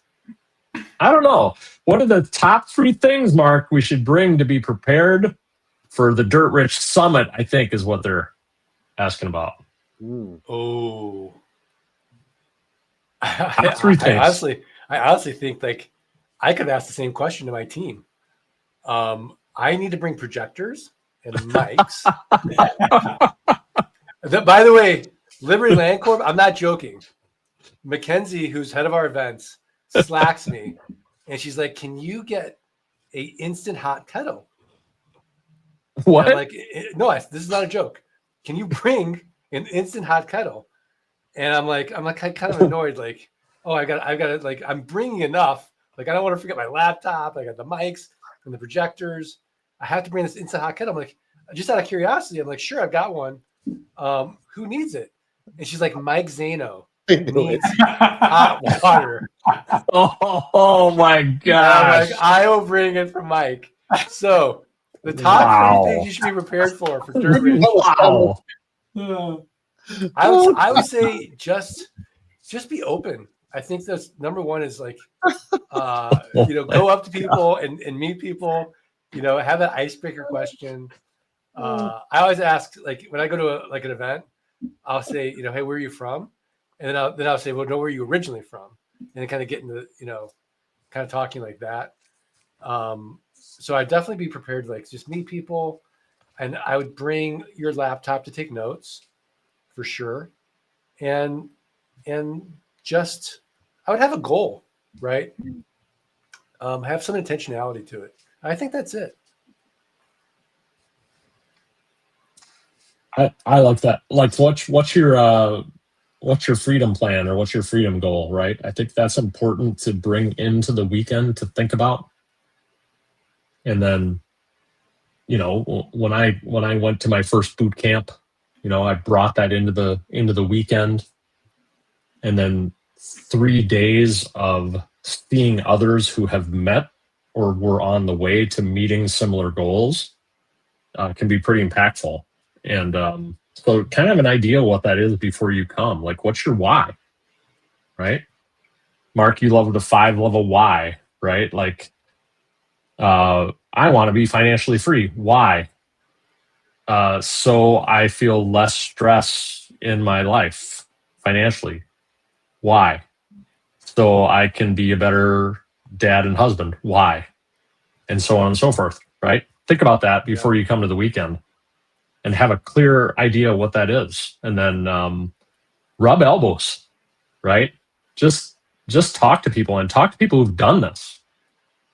I don't know. What are the top 3 things, Mark, we should bring to be prepared for the Dirt Rich Summit? I think is what they're asking about. Oh, top 3 things. I honestly think like I could ask the same question to my team. I need to bring projectors and mics. By the way, Liberty Land Corp, I'm not joking. Mackenzie, who's head of our events, slacks me, and she's like, "Can you get a instant hot kettle?" What? I'm like, no, this is not a joke. Can you bring an instant hot kettle? And I'm like kind of annoyed, like, oh, I got it. Like, I'm bringing enough. Like, I don't want to forget my laptop. I got the mics and the projectors. I have to bring this instant hot kettle. I'm like, just out of curiosity, I'm like, sure, I've got one. Who needs it? And she's like, Mike Zano needs hot water. Oh my gosh. Like, I will bring it for Mike. So the top 3 things you should be prepared for Dirt Rich. Wow. I would say just be open. I think that's number 1 is like, go up to people and meet people, have that icebreaker question. I always ask, like, when I go to an event, I'll say, hey, where are you from? And then I'll say, well, no, where are you originally from? And then kind of get into, kind of talking like that. So I'd definitely be prepared to like just meet people, and I would bring your laptop to take notes for sure. And just, I would have a goal, right? Have some intentionality to it. I think that's it. I like that. Like, what's your freedom plan, or what's your freedom goal, right? I think that's important to bring into the weekend to think about. And then, when I went to my first boot camp I brought that into the weekend, and then 3 days of seeing others who have met or were on the way to meeting similar goals can be pretty impactful. And so kind of an idea what that is before you come. Like, what's your why? Right? Mark, you love the 5-level why, right? Like, I want to be financially free. Why? So I feel less stress in my life financially. Why? So I can be a better dad and husband. Why? And so on and so forth, right? Think about that before you come to the weekend and have a clear idea of what that is. And then rub elbows, right? Just talk to people and talk to people who've done this,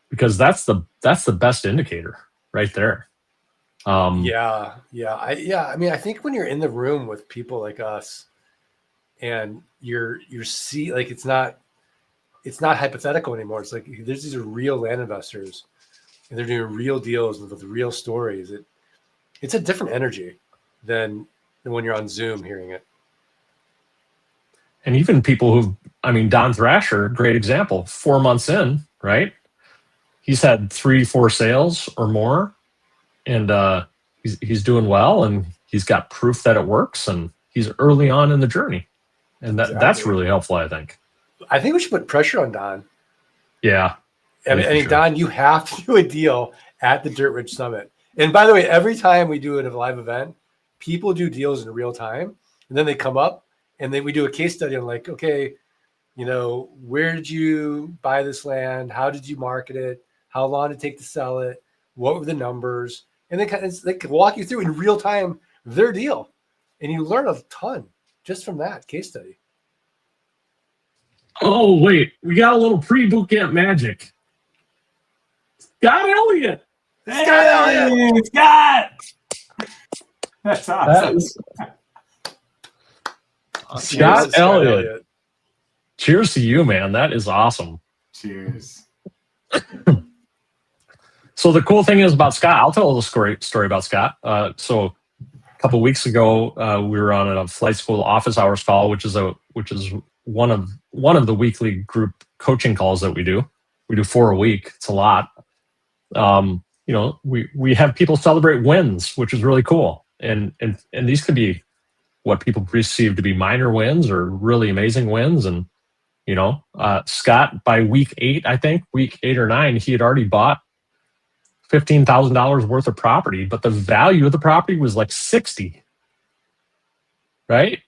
because that's the best indicator right there. I mean, I think when you're in the room with people like us, and you're like, it's not hypothetical anymore. It's like these are real land investors, and they're doing real deals with real stories. It's a different energy than when you're on Zoom hearing it. And even people Don Thrasher, great example, 4 months in, right? He's had 3-4 sales or more, and he's doing well, and he's got proof that it works, and he's early on in the journey. And that's really helpful, I think. I think we should put pressure on Don. Yeah. I mean, Don, you have to do a deal at the Dirt Rich Summit. And by the way, every time we do a live event, people do deals in real time, and then they come up and then we do a case study on, like, okay, where did you buy this land? How did you market it? How long did it take to sell it? What were the numbers? And they can walk you through in real time their deal, and you learn a ton just from that case study. Oh, wait, we got a little pre-boot camp magic. Scott Elliott. Hey, Scott! That's awesome. Scott Elliott. Cheers to you, man. That is awesome. Cheers. So the cool thing is about Scott, I'll tell a little story about Scott. So a couple of weeks ago, we were on a flight school office hours call, which is one of the weekly group coaching calls that we do. We do 4 a week. It's a lot. We have people celebrate wins, which is really cool. And these could be what people perceive to be minor wins or really amazing wins. And, Scott, by week 8 or 9, he had already bought $15,000 worth of property, but the value of the property was like 60. Right.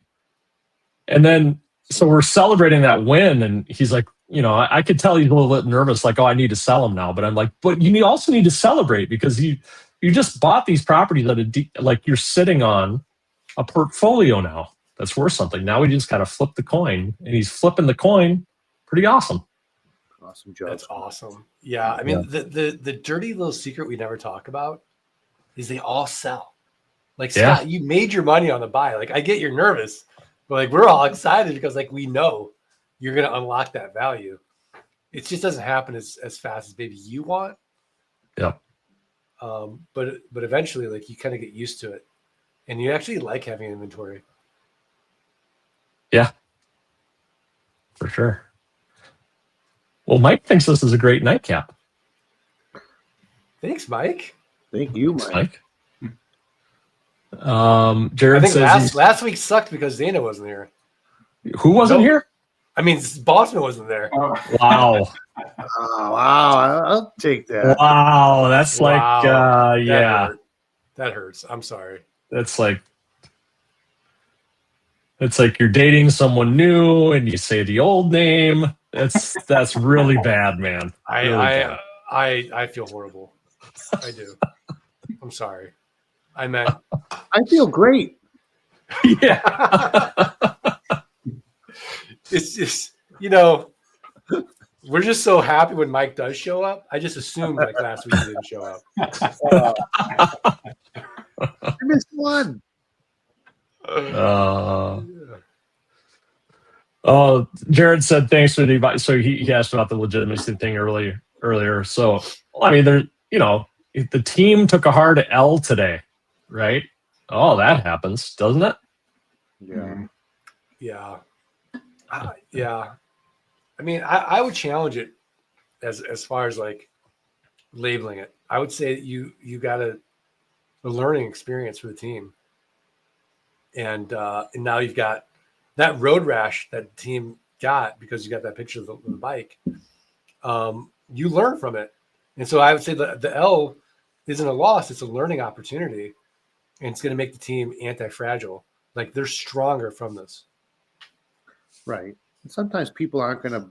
And then, so we're celebrating that win, and he's like, I could tell he's a little bit nervous, like, oh, I need to sell them now. But I'm like, but you also need to celebrate, because you just bought these properties like you're sitting on a portfolio now that's worth something. Now we just got to flip the coin, and he's flipping the coin. Pretty awesome. Awesome job. That's awesome. Yeah. I mean, the dirty little secret we never talk about is they all sell. Like, Scott, you made your money on the buy. Like, I get you're nervous, but like, we're all excited because, like, we know you're going to unlock that value. It just doesn't happen as fast as maybe you want. Yeah. But eventually, like, you kind of get used to it, and you actually like having inventory. Yeah, for sure. Well, Mike thinks this is a great nightcap. Thanks, Mike. Thank you, Mike. Jared I think says last week sucked because Dana wasn't here. Who wasn't here? I mean, Boston wasn't there. Wow. Oh, wow. I'll take that. Wow. That's Wow. yeah. That hurts. I'm sorry. It's like you're dating someone new and you say the old name. That's really bad, man. I feel horrible. I do. I'm sorry. I meant. I feel great. Yeah. It's just, we're just so happy when Mike does show up. I just assumed like last week he didn't show up. I missed one. Jared said thanks for the advice. So he asked about the legitimacy thing earlier. So I mean, the team took a hard L today, right? Oh, that happens, doesn't it? Yeah. Yeah. Yeah. I mean, I would challenge it as far as like labeling it. I would say that you got a learning experience for the team. And now you've got that road rash that the team got because you got that picture of the bike. You learn from it. And so I would say the L isn't a loss, it's a learning opportunity. And it's going to make the team anti-fragile. Like they're stronger from this. Right. And sometimes people aren't going to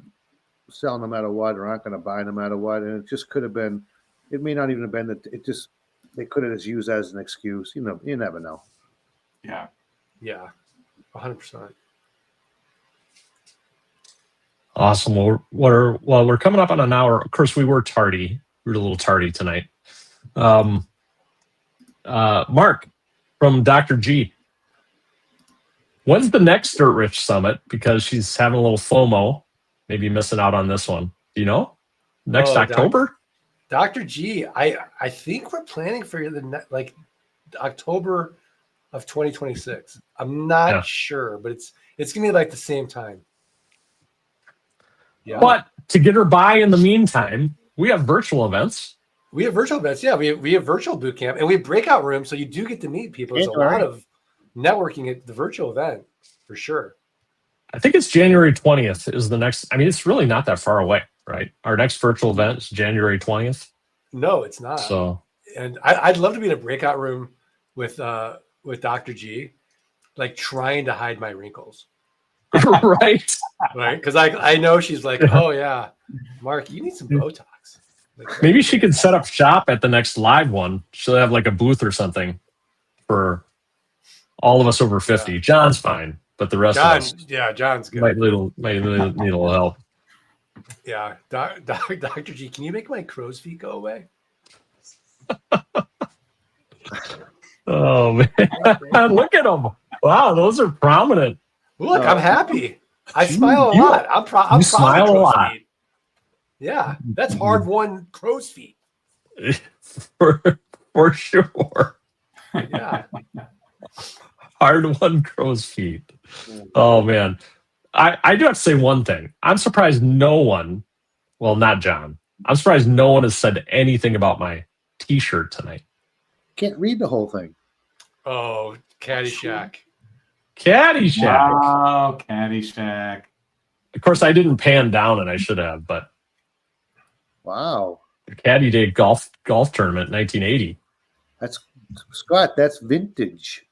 sell no matter what, or aren't going to buy no matter what. And it just could have been, it may not even have been that it just, they could have just used as an excuse. You know, you never know. Yeah. Yeah, 100%. Awesome. Well, we're coming up on an hour. Of course, we were tardy. We were a little tardy tonight. Mark from Dr. G. When's the next Dirt Rich Summit? Because she's having a little FOMO, maybe missing out on this one. Do you know? Next October? Dr. G, I think we're planning for like October of 2026. I'm not sure, but it's gonna be like the same time. Yeah. But to get her by in the meantime, we have virtual events. We have virtual events. Yeah, we have virtual boot camp and we have breakout rooms, so you do get to meet people. There's a lot of networking at the virtual event for sure. I think it's January 20th is the next. I mean, it's really not that far away, right? Our next virtual event is January 20th. No, it's not. So, and I'd love to be in a breakout room with Dr. G, like trying to hide my wrinkles. right. Right. Because I know she's like, oh yeah, Mark, you need some Botox. Like, maybe she could set up shop at the next live one. She'll have like a booth or something for all of us over 50. Yeah. John's fine, but the rest of us, John's good. Might need a little help. Yeah, Dr. G, can you make my crow's feet go away? Oh man, look at them! Wow, those are prominent. Look, I'm happy. I smile a lot. I'm proud. You smile a lot. Feet. Yeah, that's hard-won crow's feet. For sure. Yeah. Hard-won crow's feet. Oh man. I do have to say one thing. I'm surprised no one, well, not John. I'm surprised no one has said anything about my t-shirt tonight. Can't read the whole thing. Oh, Caddyshack. Caddyshack. Wow, Caddyshack. Of course, I didn't pan down, and I should have, but wow. The Caddy Day golf tournament, 1980. That's Scott. That's vintage.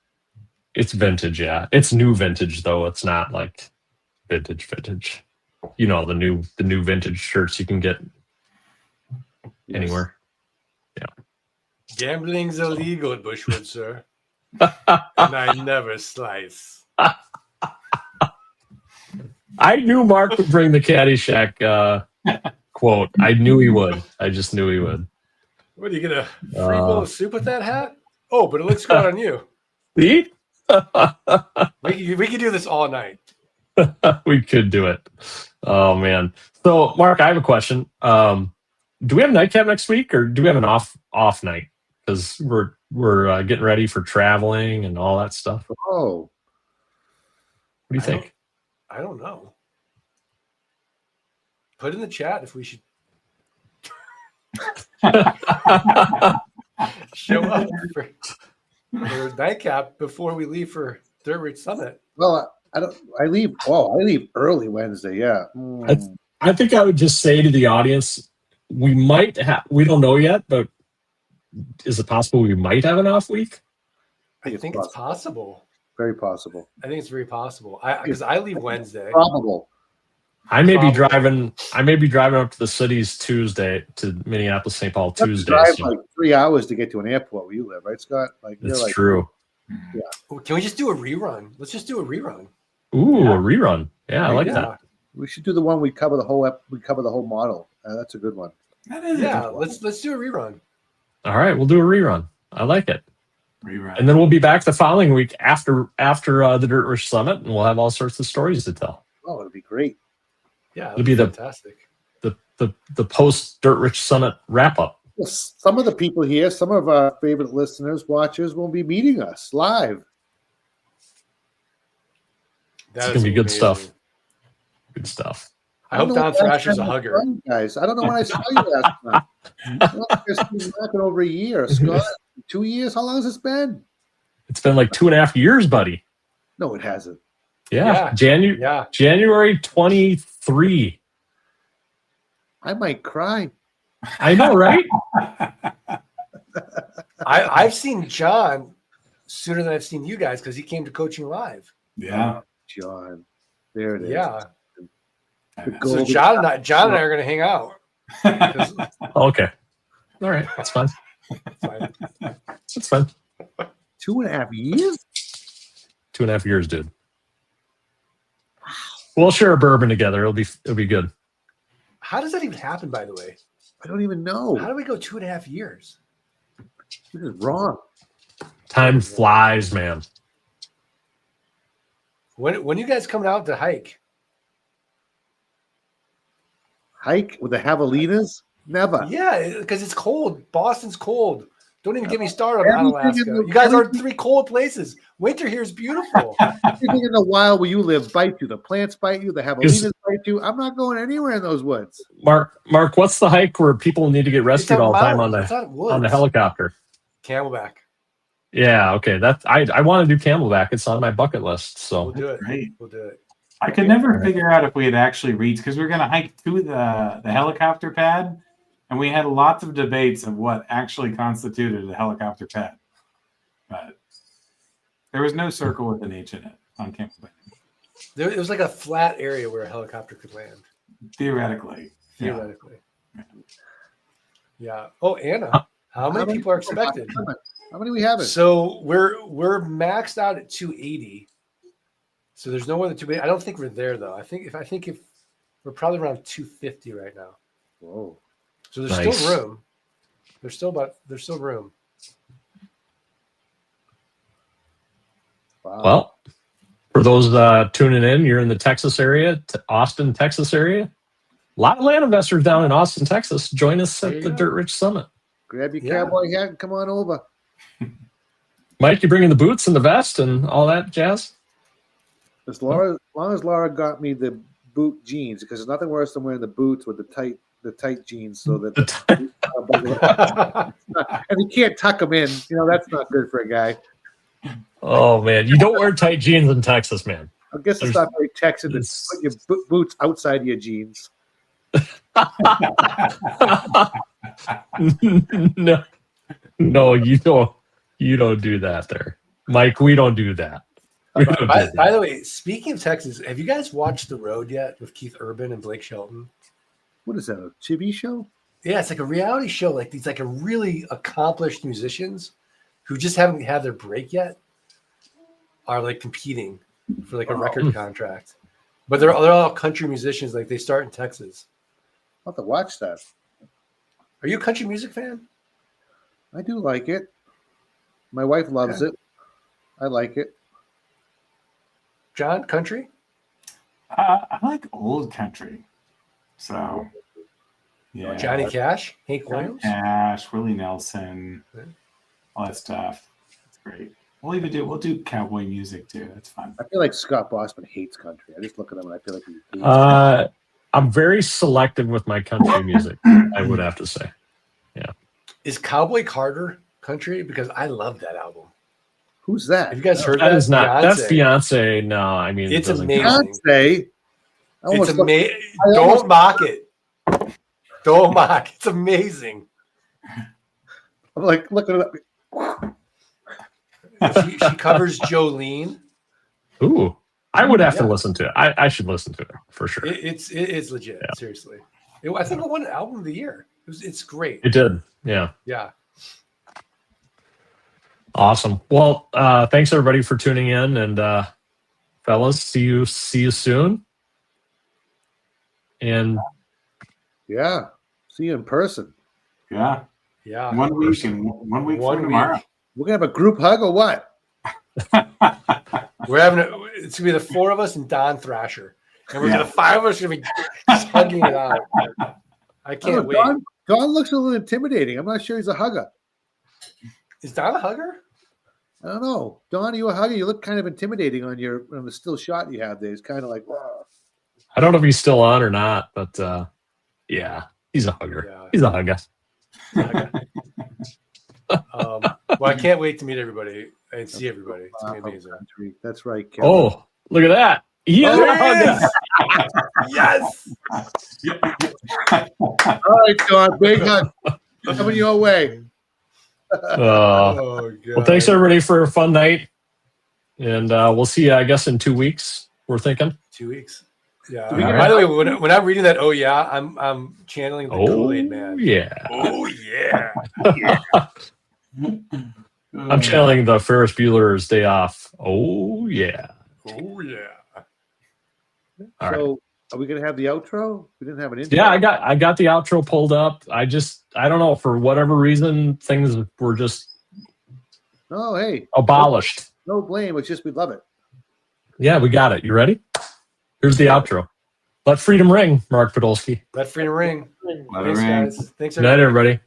It's vintage, yeah. It's new vintage though. It's not like vintage. You know, the new vintage shirts you can get anywhere. Yeah. Gambling's illegal at Bushwood, sir. And I never slice. I knew Mark would bring the Caddyshack quote. I knew he would. I just knew he would. What are you gonna free bowl of soup with that hat? Oh, but it looks good on you. See? we could do this all night. We could do it. Oh man. So Mark, I have a question. Do we have nightcap next week, or do we have an off night? Because we're getting ready for traveling and all that stuff. Oh, what do you think? I don't know. Put in the chat if we should show up for nightcap before we leave for Dirt Rich Summit. Well, I leave early Wednesday. Yeah. I think I would just say to the audience, we don't know yet, but is it possible we might have an off week? I think it's possible. Very possible. I think it's very possible. Because I leave Wednesday. Probable. I may be driving up to the cities Tuesday, to Minneapolis, St. Paul Tuesday. Drive like 3 hours to get to an airport where you live, right, Scott? Like that's true. Yeah. Can we just do a rerun? Let's just do a rerun. Ooh, a rerun. Yeah, I like that. We should do the one we cover the whole model. That's a good one. That is let's do a rerun. All right, we'll do a rerun. I like it. Rerun. And then we'll be back the following week after the Dirt Rich Summit, and we'll have all sorts of stories to tell. Oh, it'll be great. Yeah, it'll be fantastic. The post Dirt Rich Summit wrap up. Some of the people here, some of our favorite listeners, watchers, will be meeting us live. It's gonna be good stuff. Good stuff. I hope Don Thrasher's a hugger. Guys, I don't know when I saw you last time. It's been back in over a year. Scott, 2 years? How long has it been? It's been like 2.5 years, buddy. No, it hasn't. Yeah. Yeah. January 23. I might cry. I know, right? I've seen John sooner than I've seen you guys because he came to Coaching Live. Yeah. John. There it is. Yeah. So golden- John and I are going to hang out. Okay. All right. That's fine. Fine. That's fine. 2.5 years? 2.5 years, dude. We'll share a bourbon together. It'll be good. How does that even happen, by the way? I don't even know. How do we go 2.5 years? This is wrong. Time flies, man. When you guys coming out to hike? Hike with the javelinas? Never. Yeah, because it's cold. Boston's cold. Don't even get me started on Everything Alaska. in the- You guys are in 3 cold places. Winter here is beautiful. Everything in the wild where you live bite you. The plants bite you. The javelinas bite you. I'm not going anywhere in those woods. Mark, what's the hike where people need to get rescued It's a all the time mountain. on It's not woods. the helicopter? Camelback. Yeah, okay. That I want to do Camelback. It's on my bucket list. We'll So do it. Great. We'll do it. I could never figure out if we had actually reached, because we were going to hike to the helicopter pad, and we had lots of debates of what actually constituted a helicopter pad. But there was no circle with an H in it on Camelback. It was like a flat area where a helicopter could land. Theoretically. Yeah. Theoretically. Yeah. Oh, Anna, how many people are expected? How many we having? So we're maxed out at 280. So there's no more than 280. I don't think we're there though. I think if we're probably around 250 right now. Whoa. So there's Nice. still room. There's still room. Wow. well, for those tuning in, you're in the Texas area, Austin, Texas area. A lot of land investors down in Austin, Texas. Join us There at you the go. Dirt Rich Summit. Grab your Yeah. cowboy hat and come on over. Mike, you bringing the boots and the vest and all that jazz? As long as Laura got me the boot jeans, because there's nothing worse than wearing the boots with the tight jeans, so that and you can't tuck them in. You know, that's not good for a guy. Oh man, you don't wear tight jeans in Texas, man. I guess it's not very Texan to put your boots outside your jeans. No, you don't do that there, Mike. We don't do that. We don't do By that. the way, speaking of Texas, have you guys watched The Road yet with Keith Urban and Blake Shelton? What is that, a TV show? Yeah, it's like a reality show. Like these, like a really accomplished musicians who just haven't had their break yet are like competing for like a record contract. But they're all country musicians. Like they start in Texas. I'll have to watch that. Are you a country music fan? I do like it. My wife loves it. I like it. John, country? I like old country. So, yeah. Johnny Cash, Hank Williams. Cash, Willie Nelson, Yeah. all that stuff. It's great. We'll do cowboy music too. It's fun. I feel like Scott Bossman hates country. I just look at him and I feel like he hates I'm very selective with my country music. I would have to say. Is Cowboy Carter country? Because I love that album. Who's that? Have you guys heard That that? is not. That's Beyonce. Beyonce. No, I mean It's it doesn't amazing. count. Beyonce. It's looked- amazing. I almost- Don't mock it. Don't mock. It's amazing. I'm like looking it up. She covers Jolene. Ooh, I would have to Yeah. listen to it. I should listen to it for sure. It's legit. Yeah. Seriously. I think it won album of the year. It's great. It did. Yeah. Yeah. Awesome. Well, thanks everybody for tuning in, and fellas, see you soon. And Yeah. See you in person. Yeah. Yeah. 1 week and 1 week One from tomorrow. week. We're gonna have a group hug or what? We're having it's gonna be the 4 of us and Don Thrasher. And we're Yeah. gonna 5 of us are gonna be just hugging it out. I can't wait. Don looks a little intimidating. I'm not sure he's a hugger. Is Don a hugger? I don't know. Don, are you a hugger? You look kind of intimidating on the still shot you have there. It's kind of like, wow. I don't know if he's still on or not, but yeah, he's a hugger. Yeah. He's a hugger. Well, I can't wait to meet everybody and see everybody. It's gonna be amazing. That's right, Kevin. Oh, look at that. He is a hugger. Yes. All right, Don, big hug. Coming your way. Oh, God. Well, thanks everybody for a fun night, and we'll see you, I guess, in 2 weeks. We're thinking 2 weeks. Yeah. All right. By the way, when I'm reading that, oh yeah, I'm channeling the Kool-Aid man. Yeah. Oh yeah. I'm channeling the Ferris Bueller's Day Off. Oh yeah. Oh yeah. All right. So, are we going to have the outro? We didn't have an intro. Yeah, I got the outro pulled up. I don't know, for whatever reason things were just Oh, hey. abolished. No blame. It's just we love it. Yeah, we got it. You ready? Here's the outro. Let freedom ring, Mark Podolsky. Let freedom ring. Let it Thanks, ring. guys. Thanks, Good night, everybody.